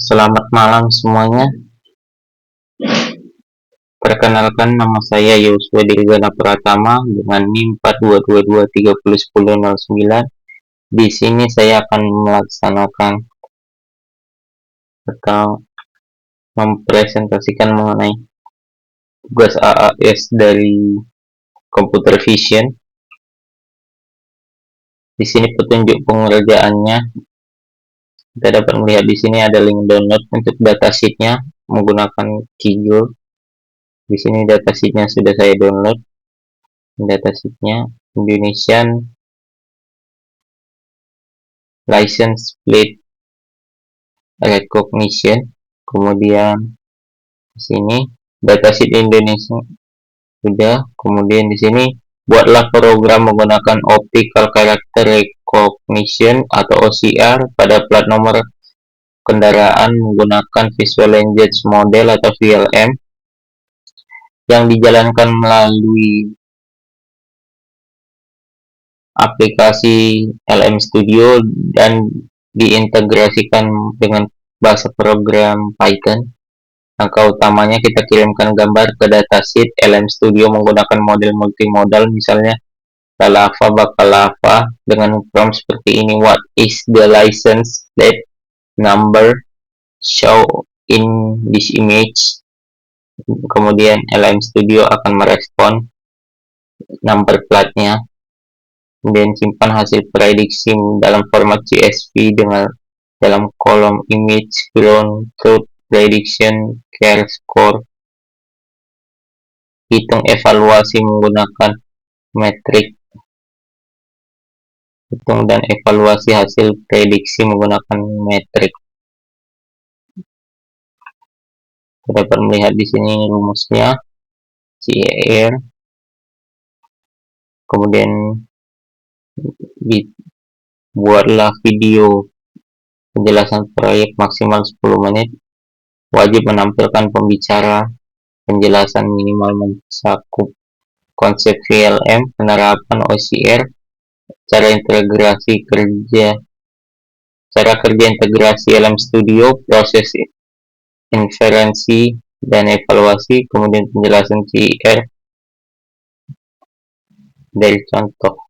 Selamat malam semuanya. Perkenalkan, nama saya Yosua Dirgana Pratama dengan NIM 4222301009. Di sini saya akan melaksanakan atau mempresentasikan mengenai tugas AAS dari Computer Vision. Di sini petunjuk pengerjaannya. Kita dapat melihat di sini ada link download untuk datasheetnya menggunakan Keyyo. Di sini datasheetnya sudah saya download. Datasheetnya Indonesian License Plate Recognition. Kemudian di sini datasheet Indonesia sudah. Kemudian di sini buatlah program menggunakan Optical Character Recognition atau OCR pada plat nomor kendaraan menggunakan Visual Language Model atau VLM yang dijalankan melalui aplikasi LM Studio dan diintegrasikan dengan bahasa program Python. Langkah utamanya kita kirimkan gambar ke datasheet LM Studio menggunakan model multimodal, misalnya Lava, Bakalava, dengan prompt seperti ini: what is the license plate number show in this image. Kemudian LM Studio akan merespon number platnya. Kemudian simpan hasil prediksi dalam format CSV dalam kolom image, ground truth prediction, care score. Hitung evaluasi menggunakan metrik. Hitung dan evaluasi hasil prediksi menggunakan metrik. Kita dapat melihat di sini rumusnya CER. Kemudian dibuatlah video penjelasan proyek maksimal 10 menit. Wajib menampilkan pembicara. Penjelasan minimal mencakup konsep VLM, penerapan OCR, cara kerja integrasi LM Studio, proses inferensi dan evaluasi, kemudian penjelasan CER dari contoh.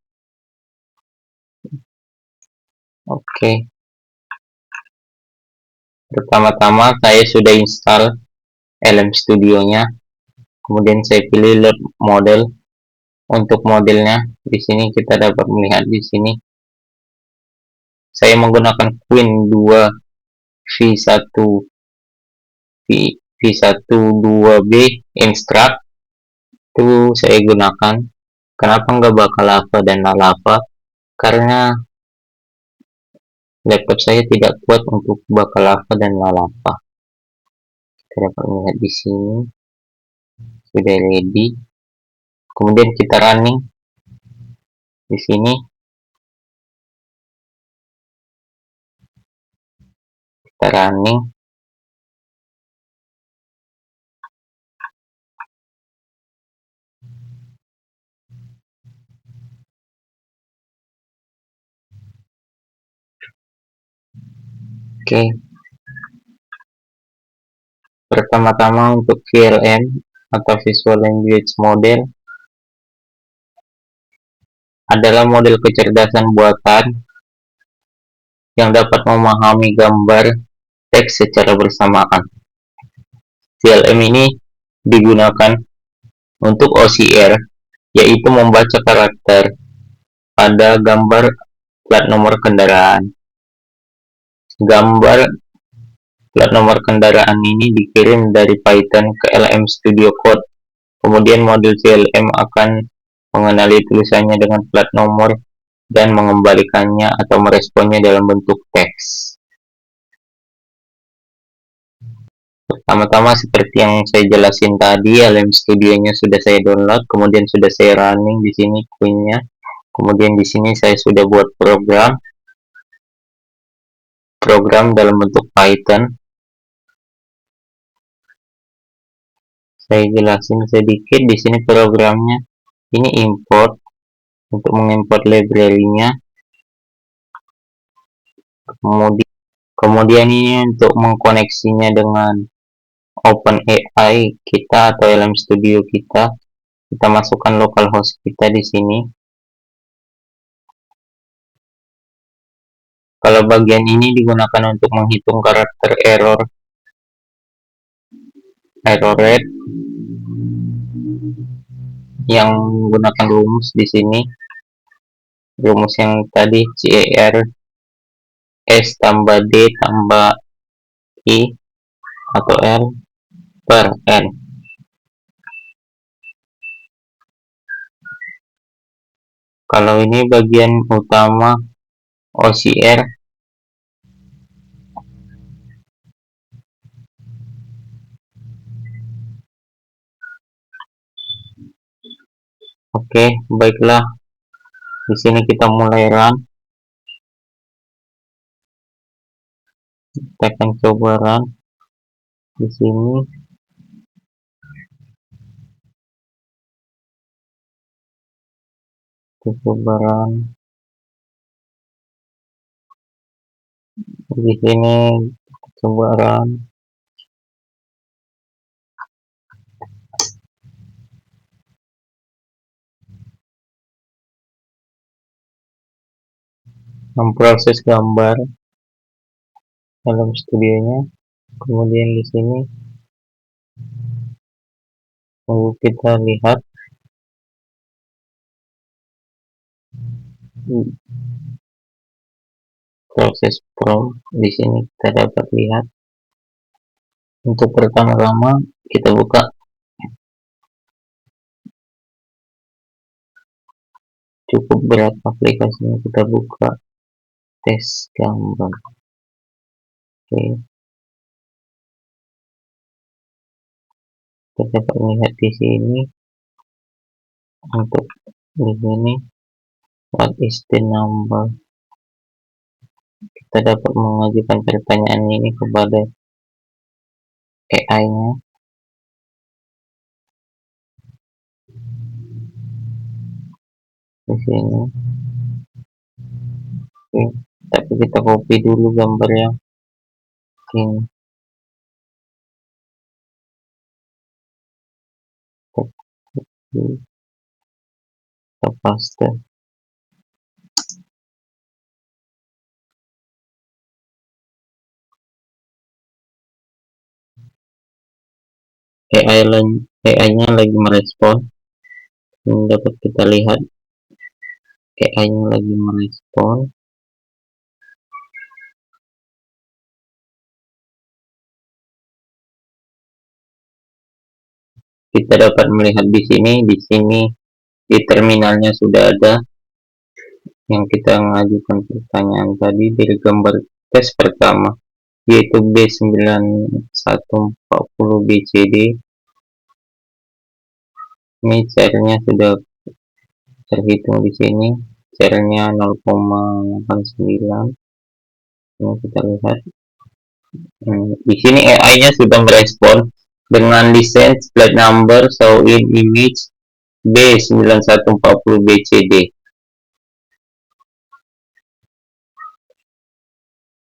Oke. Pertama-tama saya sudah install LM Studio-nya. Kemudian saya pilih load model. Untuk modelnya di sini kita dapat melihat di sini saya menggunakan Queen 2 V1 V12B instruct itu saya gunakan. Kenapa nggak Bakalava dan Lava? Karena laptop saya tidak kuat untuk Bakalava dan Lava. Kita dapat melihat di sini sudah ready. Kemudian kita running di sini. Kita running. Oke. Pertama-tama untuk VLM atau Visual Language Model adalah model kecerdasan buatan yang dapat memahami gambar teks secara bersamaan. VLM ini digunakan untuk OCR, yaitu membaca karakter pada gambar plat nomor kendaraan. Gambar plat nomor kendaraan ini dikirim dari Python ke LM Studio Code. Kemudian model VLM akan mengenali tulisannya dengan plat nomor dan mengembalikannya atau meresponnya dalam bentuk teks. Pertama-tama seperti yang saya jelasin tadi, LM Studio-nya sudah saya download, kemudian sudah saya running di sini Queen-nya. Kemudian di sini saya sudah buat program dalam bentuk Python. Saya jelasin sedikit di sini programnya. Ini import untuk mengimport library-nya. Kemudian Kemudian ini untuk mengkoneksinya dengan OpenAI kita atau LM Studio kita masukkan localhost kita di sini. Kalau bagian ini digunakan untuk menghitung karakter error rate yang menggunakan rumus di sini. Rumus yang tadi CER S tambah D tambah I atau R per N. Kalau ini bagian utama OCR. Oke, baiklah. Di sini kita mulai run. Kita akan coba run di sini. Kita coba run di sini. Kita coba run. Memproses gambar dalam studionya. Kemudian di sini kita lihat proses prompt. Di sini kita dapat lihat untuk pertama-tama kita buka cukup berat aplikasinya. Kita buka tes gambar. Oke, kita dapat melihat di sini untuk di sini what is the number. Kita dapat mengajukan pertanyaan ini kepada AI-nya. Di sini. Oke, tapi kita copy dulu gambar yang ini. Kita paste. AI-nya lagi merespon. Ini dapat kita lihat AI-nya lagi merespon. Kita dapat melihat di sini di terminalnya sudah ada yang kita mengajukan pertanyaan tadi dari gambar tes pertama, yaitu B9140BCD. Ini cairnya sudah terhitung di sini, cairnya 0,89. Ini kita lihat. Di sini AI-nya sudah merespon dengan license plate number show in image B9140BCD.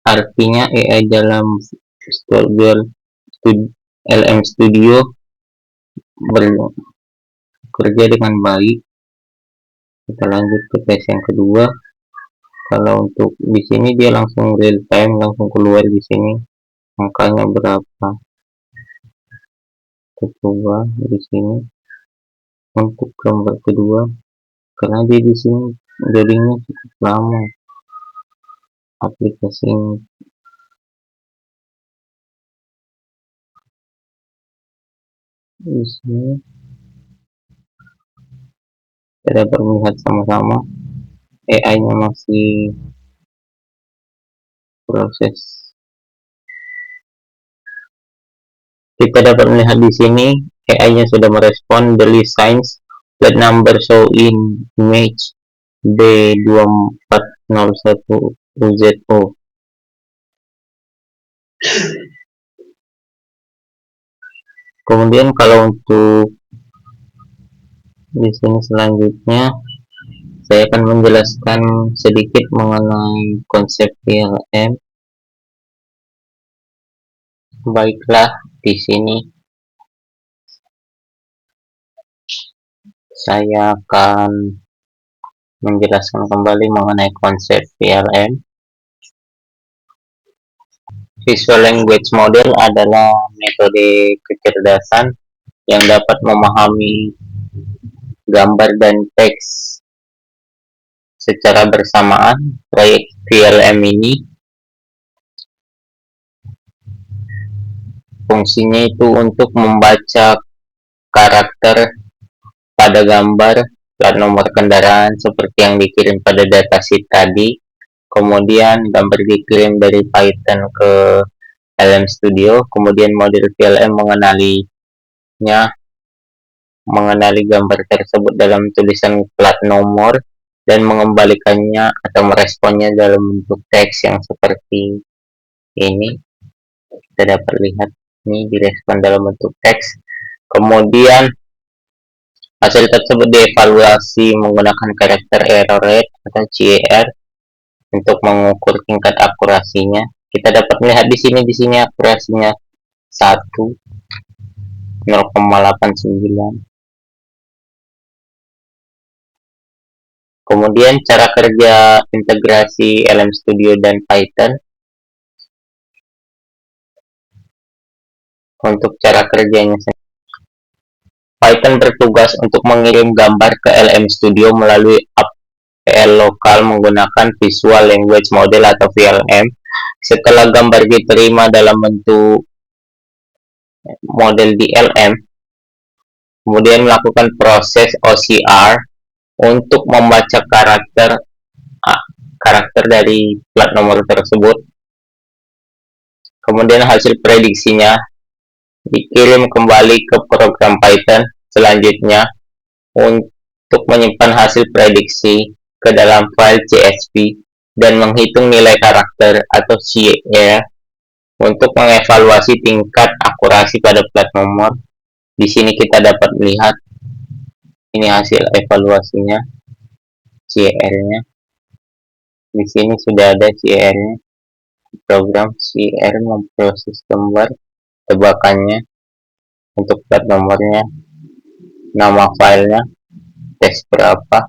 Artinya AI dalam LM Studio bekerja dengan baik. Kita lanjut ke tes yang kedua. Kalau untuk di sini dia langsung real time, langsung keluar di sini angkanya berapa. Kita coba di sini untuk gambar kedua, karena dia di sini loadingnya cukup lama aplikasi ini. Di sini kita dapat melihat sama-sama AI-nya masih proses. Kita dapat melihat di sini AI-nya sudah merespon the license plate number show in image B2401UZO. Kemudian kalau untuk di sini selanjutnya saya akan menjelaskan sedikit mengenai konsep PLM. Baiklah, di sini saya akan menjelaskan kembali mengenai konsep VLM. Visual Language Model adalah metode kecerdasan yang dapat memahami gambar dan teks secara bersamaan. Proyek VLM ini fungsinya itu untuk membaca karakter pada gambar, plat nomor kendaraan seperti yang dikirim pada datasheet tadi. Kemudian gambar dikirim dari Python ke LM Studio, kemudian model VLM mengenali gambar tersebut dalam tulisan plat nomor dan mengembalikannya atau meresponnya dalam bentuk teks yang seperti ini. Kita dapat lihat ini direspon dalam bentuk teks. Kemudian hasil tersebut dievaluasi menggunakan karakter error rate atau CER untuk mengukur tingkat akurasinya. Kita dapat melihat di sini akurasinya 0,89. Kemudian cara kerja integrasi LM Studio dan Python. Untuk cara kerjanya, Python bertugas untuk mengirim gambar ke LM Studio melalui APL lokal menggunakan Visual Language Model atau VLM. Setelah gambar diterima dalam bentuk model di LM, kemudian melakukan proses OCR untuk membaca karakter dari plat nomor tersebut. Kemudian hasil prediksinya dikirim kembali ke program Python selanjutnya untuk menyimpan hasil prediksi ke dalam file CSV dan menghitung nilai karakter atau CER untuk mengevaluasi tingkat akurasi pada plat nomor. Di sini kita dapat melihat ini hasil evaluasinya, CER-nya. Di sini sudah ada CER-nya. Program CER memproses gambar tebakannya untuk plat nomornya, nama filenya, tes berapa.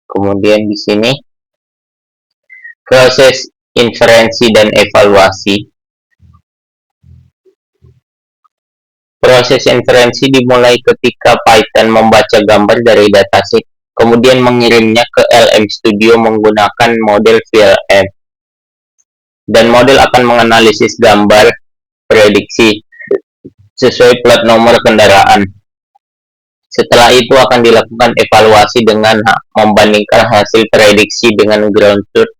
Kemudian di sini proses inferensi dan evaluasi. Proses inferensi dimulai ketika Python membaca gambar dari dataset, kemudian mengirimnya ke LM Studio menggunakan model VLM. Dan model akan menganalisis gambar prediksi sesuai plat nomor kendaraan. Setelah itu akan dilakukan evaluasi dengan membandingkan hasil prediksi dengan ground truth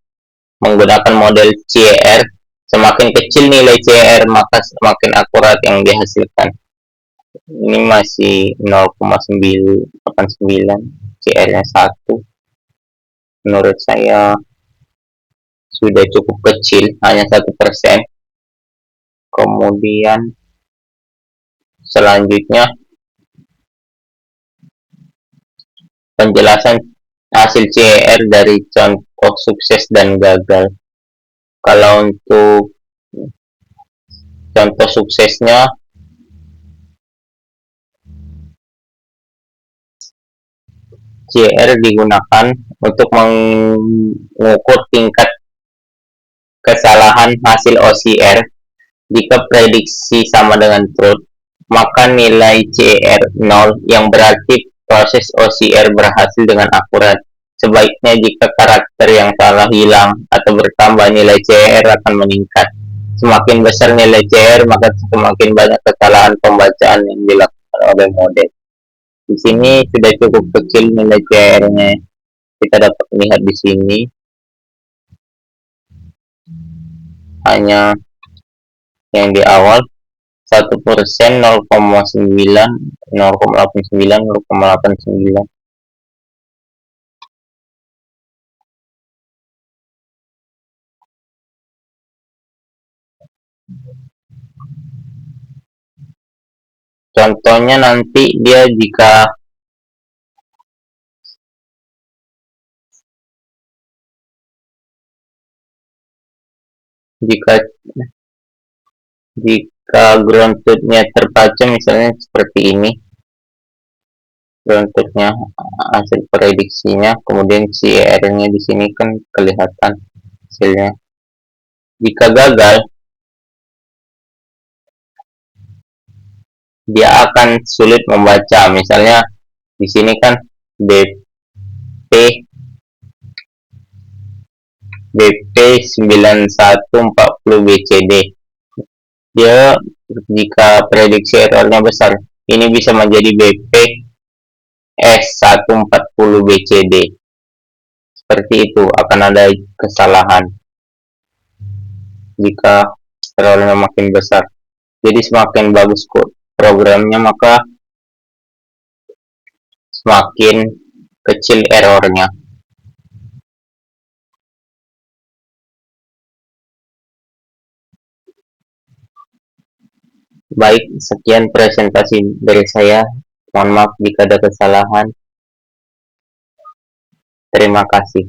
menggunakan model CER. Semakin kecil nilai CER, maka semakin akurat yang dihasilkan. Ini masih 0,989, CER-nya 1. Menurut saya sudah cukup kecil, hanya 1%. Kemudian selanjutnya penjelasan hasil CER dari contoh sukses dan gagal. Kalau untuk contoh suksesnya, CER digunakan untuk mengukur tingkat kesalahan hasil OCR. Jika prediksi sama dengan truth, maka nilai CER 0 yang berarti proses OCR berhasil dengan akurat. Sebaiknya jika karakter yang salah hilang atau bertambah, nilai CER akan meningkat. Semakin besar nilai CER, maka semakin banyak kesalahan pembacaan yang dilakukan oleh model. Di sini sudah cukup kecil nilai CER-nya. Kita dapat melihat di sini hanya yang di awal 1%, 0,9, 0,89, 0,89. Contohnya nanti dia jika jika ground truth-nya terbaca misalnya seperti ini, ground truth-nya, hasil prediksinya, kemudian CER-nya di sini kan kelihatan hasilnya. Jika gagal, dia akan sulit membaca. Misalnya di sini kan BP 9140 BCD. Dia jika prediksi errornya besar, ini bisa menjadi BP S140 BCD. Seperti itu, akan ada kesalahan jika errornya makin besar. Jadi semakin bagus programnya, maka semakin kecil errornya. Baik, sekian presentasi dari saya. Mohon maaf jika ada kesalahan. Terima kasih.